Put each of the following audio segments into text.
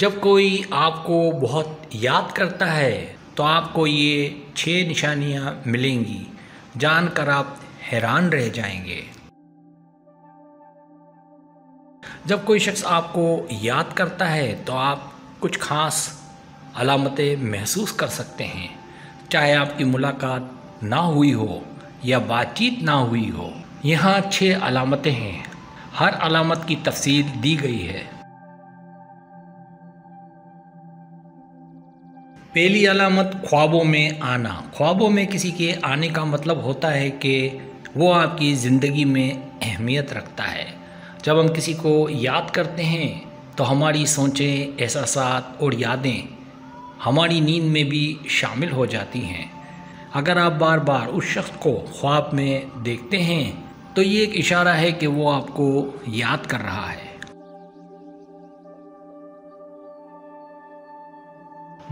جب کوئی آپ کو بہت یاد کرتا ہے تو آپ کو یہ 6 نشانیاں ملیں گی، جان کر آپ حیران رہ جائیں گے۔ جب کوئی شخص آپ کو یاد کرتا ہے تو آپ کچھ خاص علامتیں محسوس کر سکتے ہیں، چاہے آپ کی ملاقات نہ ہوئی ہو یا بات چیت نہ ہوئی ہو۔ یہاں 6 علامتیں ہیں، ہر علامت کی تفصیل دی گئی ہے۔ پہلی علامت خوابوں میں آنا۔ خوابوں میں کسی کے آنے کا مطلب ہوتا ہے کہ وہ آپ کی زندگی میں اہمیت رکھتا ہے۔ جب ہم کسی کو یاد کرتے ہیں تو ہماری سوچیں، احساسات اور یادیں ہماری نیند میں بھی شامل ہو جاتی ہیں۔ اگر آپ بار بار اس شخص کو خواب میں دیکھتے ہیں تو یہ ایک اشارہ ہے کہ وہ آپ کو یاد کر رہا ہے۔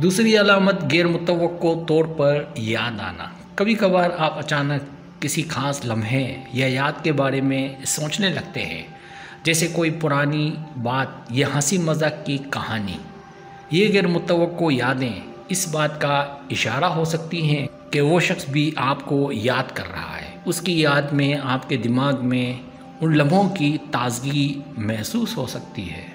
دوسری علامت غیر متوقع طور پر یاد آنا۔ کبھی کبھار آپ اچانک کسی خاص لمحے یا یاد کے بارے میں سوچنے لگتے ہیں، جیسے کوئی پرانی بات یا ہنسی مذاق کی کہانی۔ یہ غیر متوقع یادیں اس بات کا اشارہ ہو سکتی ہیں کہ وہ شخص بھی آپ کو یاد کر رہا ہے۔ اس کی یاد میں آپ کے دماغ میں ان لمحوں کی تازگی محسوس ہو سکتی ہے۔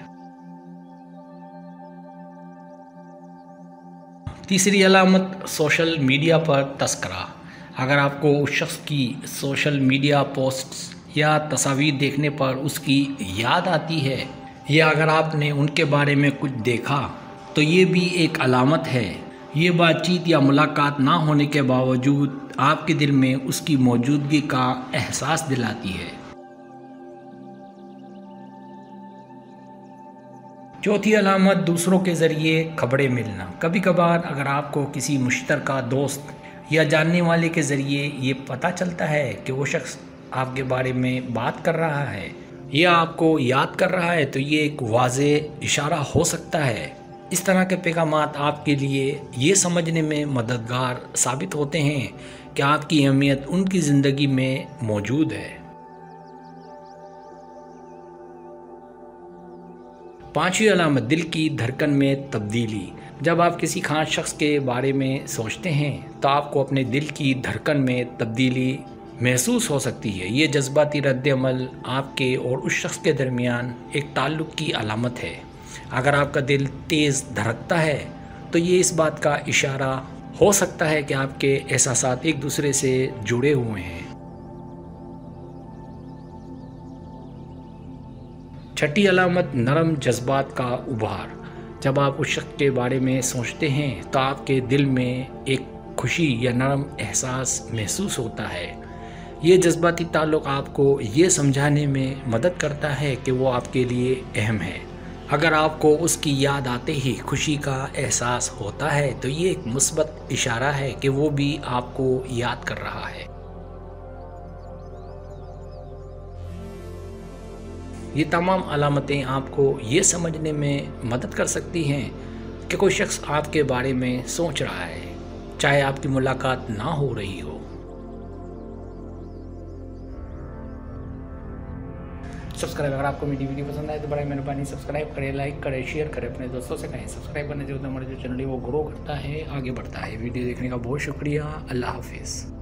تیسری علامت سوشل میڈیا پر تذکرہ۔ اگر آپ کو اس شخص کی سوشل میڈیا پوسٹس یا تصاویر دیکھنے پر اس کی یاد آتی ہے، یا اگر آپ نے ان کے بارے میں کچھ دیکھا تو یہ بھی ایک علامت ہے۔ یہ بات چیت یا ملاقات نہ ہونے کے باوجود آپ کے دل میں اس کی موجودگی کا احساس دلاتی ہے۔ چوتھی علامت دوسروں کے ذریعے خبریں ملنا۔ کبھی کبھار اگر آپ کو کسی مشترکہ دوست یا جاننے والے کے ذریعے یہ پتہ چلتا ہے کہ وہ شخص آپ کے بارے میں بات کر رہا ہے یا آپ کو یاد کر رہا ہے تو یہ ایک واضح اشارہ ہو سکتا ہے۔ اس طرح کے پیغامات آپ کے لیے یہ سمجھنے میں مددگار ثابت ہوتے ہیں کہ آپ کی اہمیت ان کی زندگی میں موجود ہے۔ پانچویں علامت دل کی دھڑکن میں تبدیلی۔ جب آپ کسی خاص شخص کے بارے میں سوچتے ہیں تو آپ کو اپنے دل کی دھڑکن میں تبدیلی محسوس ہو سکتی ہے۔ یہ جذباتی رد عمل آپ کے اور اس شخص کے درمیان ایک تعلق کی علامت ہے۔ اگر آپ کا دل تیز دھڑکتا ہے تو یہ اس بات کا اشارہ ہو سکتا ہے کہ آپ کے احساسات ایک دوسرے سے جڑے ہوئے ہیں۔ چھٹی علامت نرم جذبات کا ابھار۔ جب آپ اس شخص کے بارے میں سوچتے ہیں تو آپ کے دل میں ایک خوشی یا نرم احساس محسوس ہوتا ہے۔ یہ جذباتی تعلق آپ کو یہ سمجھانے میں مدد کرتا ہے کہ وہ آپ کے لیے اہم ہے۔ اگر آپ کو اس کی یاد آتے ہی خوشی کا احساس ہوتا ہے تو یہ ایک مثبت اشارہ ہے کہ وہ بھی آپ کو یاد کر رہا ہے۔ یہ تمام علامتیں آپ کو یہ سمجھنے میں مدد کر سکتی ہیں کہ کوئی شخص آپ کے بارے میں سوچ رہا ہے، چاہے آپ کی ملاقات نہ ہو رہی ہو۔ سبسکرائب، اگر آپ کو میری ویڈیو پسند آئے تو بڑا مہربانی سبسکرائب کریں، لائک کریں، شیئر کریں، اپنے دوستوں سے کہیں سبسکرائب کرنے سے ہمارا جو چینل ہے وہ گرو کرتا ہے، آگے بڑھتا ہے۔ ویڈیو دیکھنے کا بہت شکریہ۔ اللہ حافظ۔